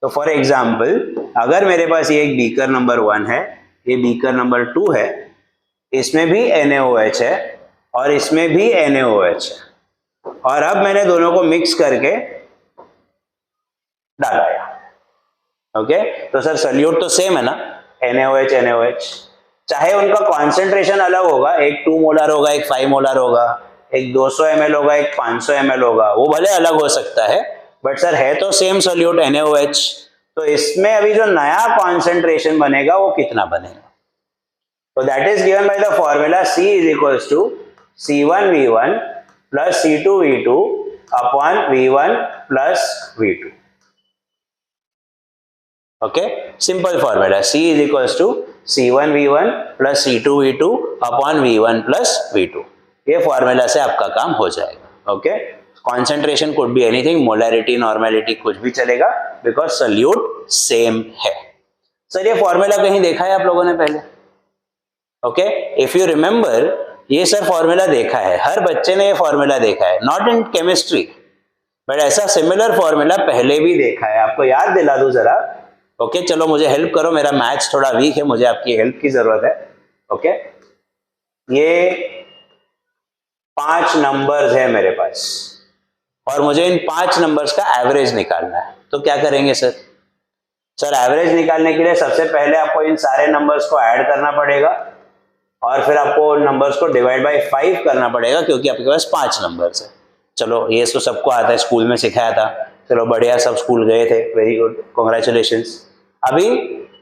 तो फॉर एग्जांपल अगर मेरे पास ये एक बीकर नंबर 1 है, ये बीकर नंबर 2 है, इसमें भी NaOH है और इसमें भी NaOH है, और अब मैंने दोनों को मिक्स करके डाला। ओके, तो सर सॉल्यूट तो सेम है ना, NaOH NaOH, चाहे उनका कॉन्सेंट्रेशन अलग होगा, एक 2 मोलर होगा, एक 5 मोलर होगा, एक 200 ml होगा, एक 500 ml होगा, वो भले अलग हो सकता है, बट सर है तो सेम सॉल्यूट NaOH। तो इसमें अभी जो नया कॉन्सेंट्रेशन बनेगा वो कितना बनेगा? So that is given by the formula C is equals to C1V1 plus C2V2 upon V1 plus V2. Okay, simple formula. C is equals to C1V1 plus C2V2 upon V1 plus V2. ये formula से आपका काम हो जाएगा. Okay, concentration could be anything, molarity, normality कुछ भी चलेगा, because salute same है. सर ये फॉर्मूला कहीं देखा है आप लोगों ने पहले? ओके, इफ यू रिमेंबर, ये सर फॉर्मूला देखा है, हर बच्चे ने ये फॉर्मूला देखा है, नॉट इन केमिस्ट्री बट ऐसा सिमिलर फॉर्मूला पहले भी देखा है. आपको याद दिला दूं जरा. ओके, चलो मुझे हेल्प करो, मेरा मैथ्स थोड़ा वीक है, मुझे आपकी हेल्प की जरूरत है. ओके, ये 5 नंबर्स है मेरे पास और मुझे इन 5 नंबर्स का एवरेज निकालना है. तो क्या करेंगे सर? सर एवरेज निकालने के लिए सबसे पहले आपको इन सारे नंबर्स को ऐड करना पड़ेगा और फिर आपको नंबर्स को डिवाइड बाय 5 करना पड़ेगा, क्योंकि आपके पास 5 नंबर्स है. चलो ये तो सबको आता है, स्कूल में सिखाया था. चलो बढ़िया, सब स्कूल गए थे, वेरी गुड, कॉन्ग्रेचुलेशंस. अभी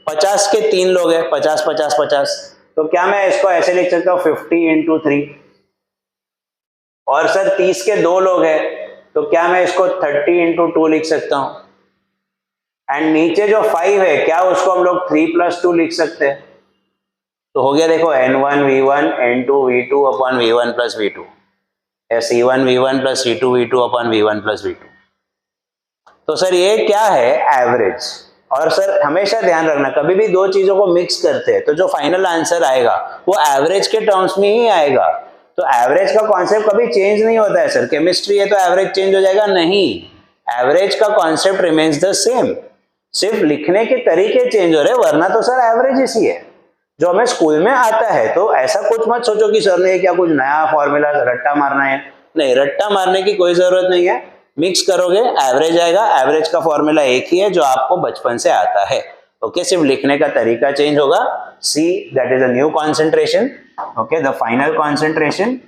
50 के 3 लोग हैं, 50 50 50. तो क्या मैं इसको ऐसे लिख सकता हूँ 50 into 3? और सर 30 के 2 लोग हैं, तो क्या मैं इसको 30 into 2 लिख सकता हूँ? एंड नीचे जो 5 है, क्या उसको हम लोग 3 + 2 लिख सकते हैं? तो हो गया देखो, N1V1 N2V2 upon V1 plus V2, या C1V1 plus C2V2 upon V1 plus V2. तो सर ये क्या है? एवरेज. और सर हमेशा ध्यान रखना, कभी भी दो चीजों को मिक्स करते हैं तो जो फाइनल आंसर आएगा वो एवरेज के टर्म्स में ही आएगा. तो एवरेज का कॉन्सेप्ट कभी चेंज नहीं होता है. सर केमिस्ट्री है तो एवरेज चेंज हो जाएगा? नहीं, एवरेज का कॉन्सेप्ट रिमेन्स द सेम, सिर्फ लिखने के तरीके चेंज हो रहे, वरना तो सर एवरेज इसी है जो हमें स्कूल में आता है. तो ऐसा कुछ मत सोचो कि सर ने क्या कुछ नया फॉर्मूला रट्टा मारना है. नहीं, रट्टा मारने की कोई जरूरत नहीं है. मिक्स करोगे एवरेज आएगा. एवरेज का फॉर्मूला एक ही है जो आपको बचपन से आता है. ओके, सिर्फ लिखने का तरीका चेंज होगा. See, that is a new concentration. Okay, the final concentration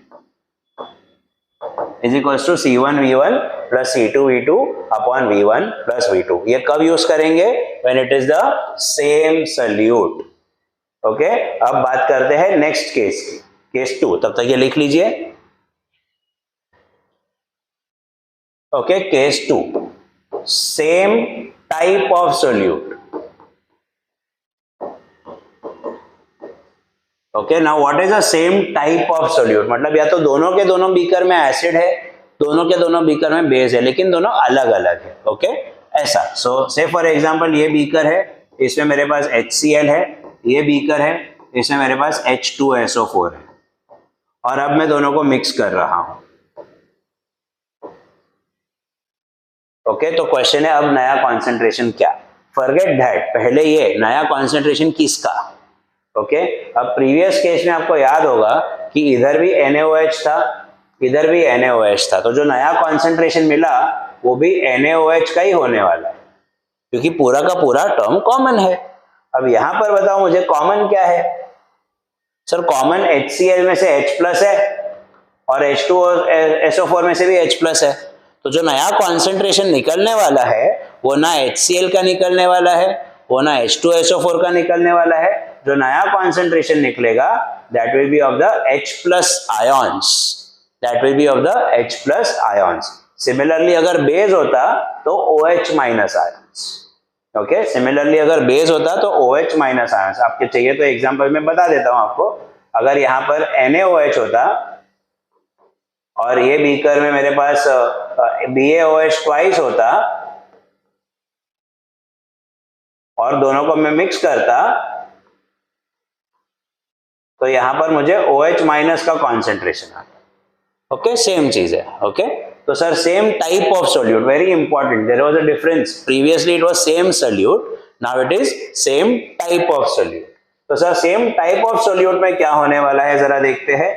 is equals to C1V1 plus C2V2 upon V1 plus V2. ये कब यूज करेंगे? when it is the same solute. Okay, अब बात करते हैं नेक्स्ट केस, केस 2. तब तक ये लिख लीजिए. Okay, case 2, same type of solute. Okay, now what is the same type of solute? मतलब या तो दोनों के दोनों बीकर में एसिड है, दोनों के दोनों बीकर में बेस है, लेकिन दोनों अलग अलग है. ओके, ऐसा. सो से फॉर एग्जांपल ये बीकर है, इसमें मेरे पास HCl है. ये बीकर है, इसमें मेरे पास H2SO4 है. और अब मैं दोनों को मिक्स कर रहा हूं. ओके, तो क्वेश्चन है अब नया कॉन्सेंट्रेशन क्या? फॉरगेट दैट, पहले ये नया कॉन्सेंट्रेशन किसका? ओके, अब प्रीवियस केस में आपको याद होगा कि इधर भी NaOH था, इधर भी NaOH था. तो जो नया कॉन्सेंट्रेशन मिला वो भी NaOH का ही होने वाला है, क्योंकि पूरा का पूरा टर्म कॉमन है. अब यहां पर बताओ मुझे कॉमन क्या है? सर कॉमन HCl में से H+ है और H2SO4 में से भी H+ है. तो जो नया कॉन्सेंट्रेशन निकलने वाला है वो ना HCl का निकलने वाला है, वो ना H2SO4 का निकलने वाला है. जो नया कॉन्सेंट्रेशन निकलेगा that will be of the H+ ions, that will be of the H+ ions. Similarly अगर बेस होता तो OH- आयंस. ओके, सिमिलरली अगर बेस होता तो OH- आयंस. आपके चाहिए तो एग्जांपल में बता देता हूं आपको. अगर यहां पर NaOH होता और ये बीकर में मेरे पास BaOH ट्वाइस होता और दोनों को मैं मिक्स करता, तो यहां पर मुझे OH- का कॉन्सेंट्रेशन आता. ओके, सेम चीज है. ओके, तो sir same type of solute, very important. There was a difference. Previously it was same solute, now it is same type of solute. तो sir same type of solute में क्या होने वाला है जरा देखते हैं.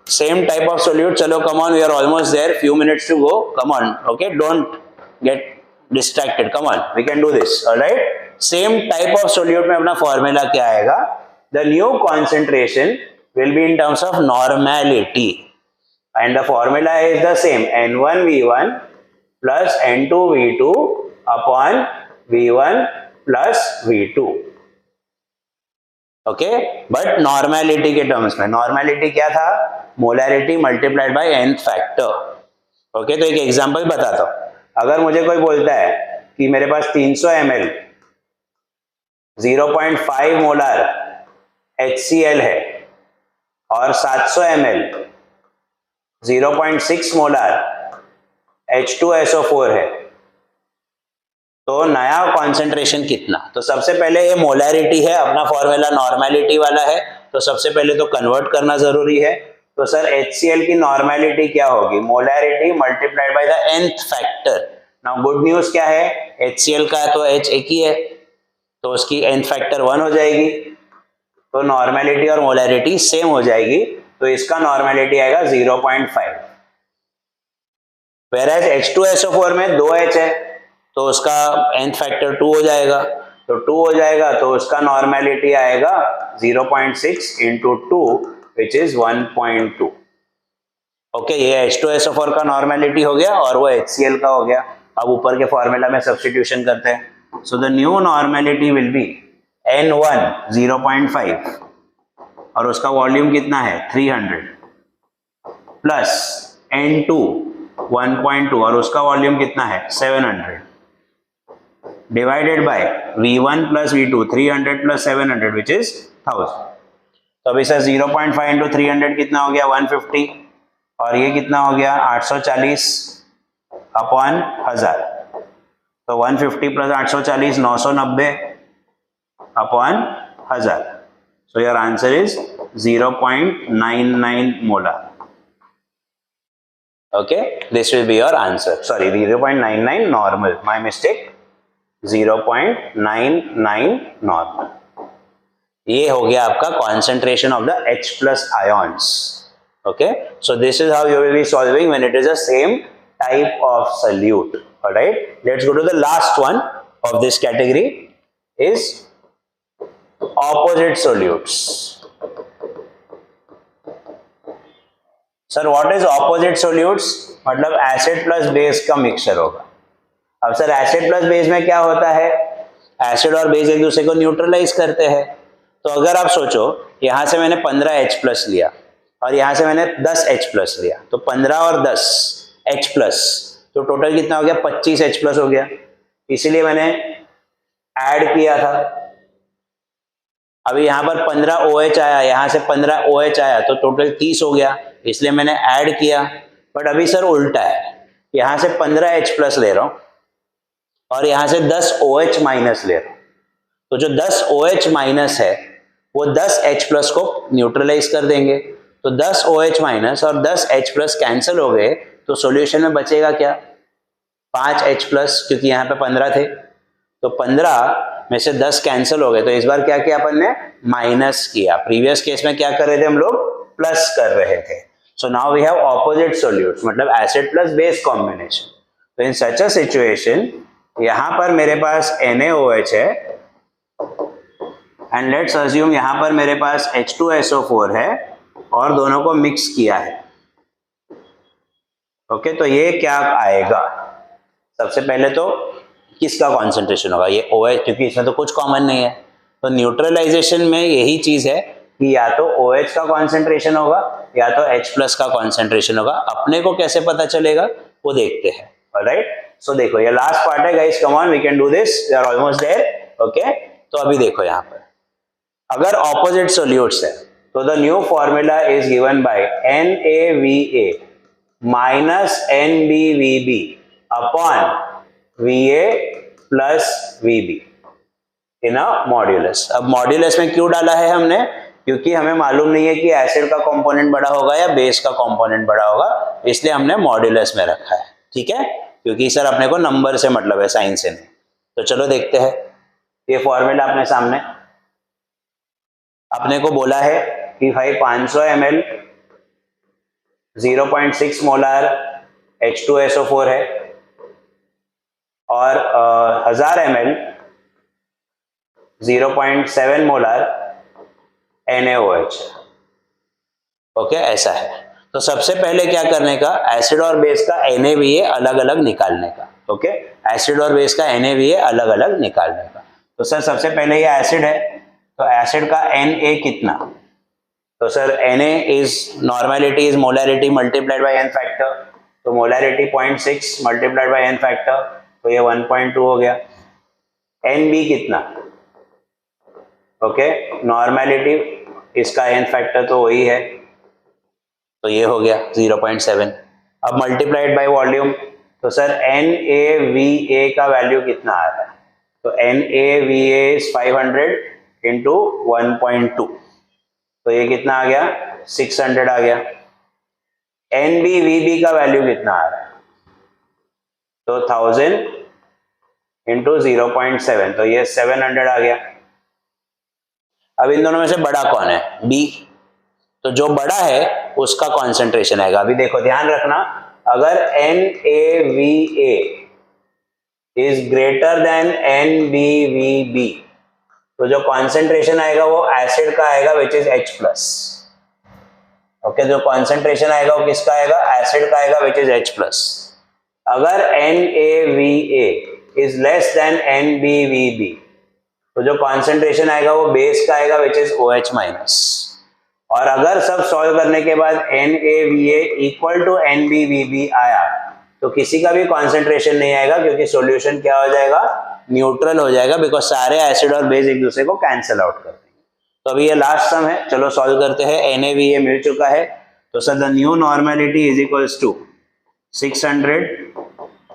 सेम टाइप ऑफ सोल्यूट, चलो come on, we are almost there, few minutes to go. Come on, okay, don't get distracted. Come on, we can do this. Alright, same type of solute में अपना formula क्या आएगा? The new concentration will be in terms of normality, and the formula is the same, N1V1 plus N2V2 upon V1 plus V2. Okay, but normality के terms में, normality क्या था, molarity multiplied by nth factor. Okay, तो एक example बताता हूं। अगर मुझे कोई बोलता है कि मेरे पास 300 ml 0.5 मोलर HCl है और 700 ml 0.6 मोलर H2SO4 है, तो नया कॉन्सेंट्रेशन कितना? तो सबसे पहले ये मोलैरिटी है, अपना फॉर्मूला नॉर्मेलिटी वाला है, तो सबसे पहले तो कन्वर्ट करना जरूरी है। तो सर HCl की नॉर्मेलिटी क्या होगी? Molarity multiplied by the nth factor. Now good news क्या है, HCl का तो H एक ही है, तो उसकी nth फैक्टर 1 हो जाएगी, तो नॉर्मेलिटी और मोलैरिटी सेम हो जाएगी, तो इसका नॉर्मेलिटी आएगा 0.5। whereas H2SO4 में 2H है, तो उसका nth फैक्टर 2 हो जाएगा, तो 2 हो जाएगा, तो उसका नॉर्मेलिटी आएगा 0.6 into 2 which is 1.2। ओके, ये H2SO4 का नॉर्मेलिटी हो गया और वो HCl का हो गया। अब ऊपर के फॉर्मूला में सब्स्टिट्यूशन करते हैं। So the new normality will be N1 0.5 और उसका वॉल्यूम कितना है 300 प्लस N2 1.2 और उसका वॉल्यूम कितना है 700 divided by V1 plus V2 300 plus 700 which is 1000। तो अभी सर 0.5 इंटू 300 कितना हो गया 150 और ये कितना हो गया 840 अपॉन 1000, तो 150 plus 840 990 upon 1000। So your answer is 0.99 molar. Okay, this will be your answer. Sorry, 0.99 normal. My mistake. 0.99 normal. ये हो गया आपका concentration of the H plus ions. Okay, so this is how you will be solving when it is the same type of solute. All right. Let's go to the last one of this category is opposite solutes. Sir what is opposite solutes? मतलब acid plus base का mixture होगा। अब sir acid plus base में क्या होता है, acid और base एक दूसरे को न्यूट्रलाइज करते हैं। तो अगर आप सोचो यहां से मैंने 15H प्लस लिया और यहां से मैंने 10H प्लस लिया, तो 15 और 10H प्लस, तो टोटल कितना हो गया 25H प्लस हो गया, इसीलिए मैंने ऐड किया था। अभी यहाँ पर 15OH आया, यहाँ से 15OH आया, तो टोटल 30 हो गया, इसलिए मैंने ऐड किया। बट अभी सर उल्टा है, यहाँ से 15H प्लस ले रहा हूँ और यहाँ से 10OH माइनस ले रहा हूँ, तो जो 10OH माइनस है वो 10H प्लस को न्यूट्रलाइज कर देंगे, तो 10OH माइनस और 10H प्लस कैंसिल हो गए, तो सॉल्यूशन में बचेगा क्या 5H प्लस, क्योंकि यहाँ पे 15 थे, तो 15 में से 10 कैंसिल हो गए, तो इस बार क्या किया अपन ने माइनस किया। प्रीवियस केस में क्या कर रहे थे हम लोग प्लस कर रहे थे। So now we have opposite solutes, मतलब एसिड प्लस बेस कॉम्बिनेशन। तो इन सच अ सिचुएशन यहां पर मेरे पास NaOH है एंड लेट्स अज्यूम यहां पर मेरे पास H2SO4 है और दोनों को मिक्स किया है। ओके, तो ये क्या आएगा, सबसे पहले तो किसका कॉन्सेंट्रेशन होगा, ये OH, क्योंकि इसमें तो कुछ कॉमन नहीं है। तो न्यूट्रलाइजेशन में यही चीज है कि या तो OH का कॉन्सेंट्रेशन होगा या तो H प्लस का कॉन्सेंट्रेशन होगा। अपने को कैसे पता चलेगा वो देखते हैं। ऑलराइट, सो देखो ये लास्ट पार्ट है guys, come on we can do this, we are almost there. Okay, तो अभी देखो यहाँ पर अगर ऑपोजिट सोल्यूट्स है तो the new formula is given by NaVA minus NbVb upon Va plus Vb in a modulus. अब मॉड्यूलस में क्यों डाला है हमने, क्योंकि हमें मालूम नहीं है कि एसिड का कंपोनेंट बड़ा होगा या बेस का कंपोनेंट बड़ा होगा, इसलिए हमने मॉड्यूलस में रखा है। ठीक है, क्योंकि सर अपने को नंबर से मतलब है, साइन से नहीं। तो चलो देखते हैं, ये फॉर्मूला अपने सामने, अपने को बोला है कि भाई 500 ml 0.6 मोलर H2SO4 है और 1000 ml 0.7 मोलर NaOH। ओके, ऐसा है। तो सबसे पहले क्या करने का, एसिड और बेस का NaVA अलग अलग निकालने का। ओके, एसिड और बेस का NaVA अलग अलग निकालने का। तो सर सबसे पहले ये एसिड है, तो एसिड का Na कितना, तो sir Na is normality is molarity multiplied by n factor, तो molarity 0.6 multiplied by n factor, तो ये 1.2 हो गया। Nb कितना, ओके नॉर्मेलिटी इसका n फैक्टर तो वही है, तो ये हो गया 0.7। अब मल्टीप्लाइड बाय वॉल्यूम, तो सर NaVa का वैल्यू कितना आ रहा है, तो NaVa इज 500 इंटू 1.2, तो ये कितना आ गया 600 आ गया। NbVb का वैल्यू कितना आ रहा है, तो 1000 इंटू 0.7, तो ये 700 आ गया। अब इन दोनों में से बड़ा कौन है, B, तो जो बड़ा है उसका कॉन्सेंट्रेशन आएगा। अभी देखो ध्यान रखना, अगर NaVa is greater than NbVb, तो जो कॉन्सेंट्रेशन आएगा वो एसिड का आएगा विच इज H+। ओके, जो कॉन्सेंट्रेशन आएगा वो किसका आएगा, एसिड का आएगा विच इज H+। अगर NaVa is less than NbVb, तो जो कॉन्सेंट्रेशन आएगा वो बेस का आएगा विच इज OH-। और अगर सब सॉल्व करने के बाद NaVa इक्वल टू NbVb आया, तो किसी का भी कॉन्सेंट्रेशन नहीं आएगा, क्योंकि सॉल्यूशन क्या हो जाएगा, न्यूट्रल हो जाएगा, बिकॉज सारे एसिड और बेस एक दूसरे को कैंसिल आउट कर देंगे। तो अभी ये लास्ट सम है, चलो सॉल्व करते हैं। NaVa मिल चुका है, तो sir the new normality is equals to 600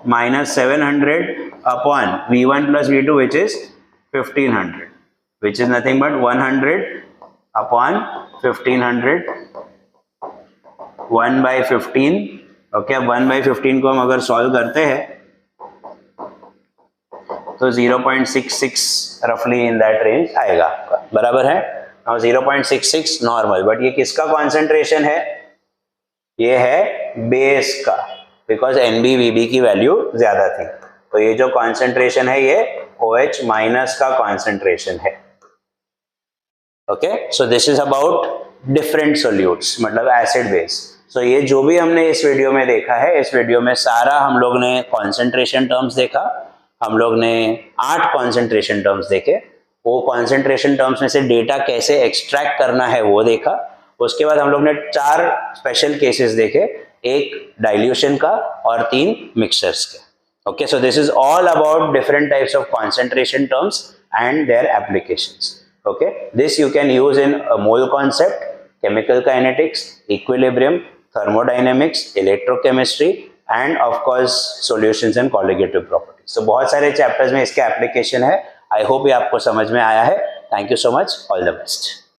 minus 700 upon V1 plus V2 which is 1500, which is nothing but 100 upon 1500, 1/15। Okay, अब 1/15 को हम अगर सॉल्व करते हैं तो 0.66 रफली इन दैट रेंज आएगा आपका, बराबर है। और 0.66 नॉर्मल, बट ये किसका कॉन्सेंट्रेशन है, ये है बेस का, बिकॉज NbVb की वैल्यू ज्यादा थी, तो ये जो कॉन्सेंट्रेशन है ये OH- का कॉन्सेंट्रेशन है। Okay, so this is about different solutes, मतलब एसिड बेस। सो ये जो भी हमने इस वीडियो में देखा है, इस वीडियो में सारा हम लोग ने कॉन्सेंट्रेशन टर्म्स देखा, हम लोग ने 8 कॉन्सेंट्रेशन टर्म्स देखे, वो कॉन्सेंट्रेशन टर्म्स में से डेटा कैसे एक्सट्रैक्ट करना है वो देखा। उसके बाद हम लोग ने 4 स्पेशल केसेस देखे, एक डाइल्यूशन का और 3 मिक्सचर्स के। Okay, so this is all about different types of concentration terms and their applications. Okay, this you can use in a mole concept, chemical kinetics, equilibrium, thermodynamics, electrochemistry, and of course solutions and colligative properties. So बहुत सारे chapters में इसके application है। I hope ये आपको समझ में आया है। Thank you so much. All the best.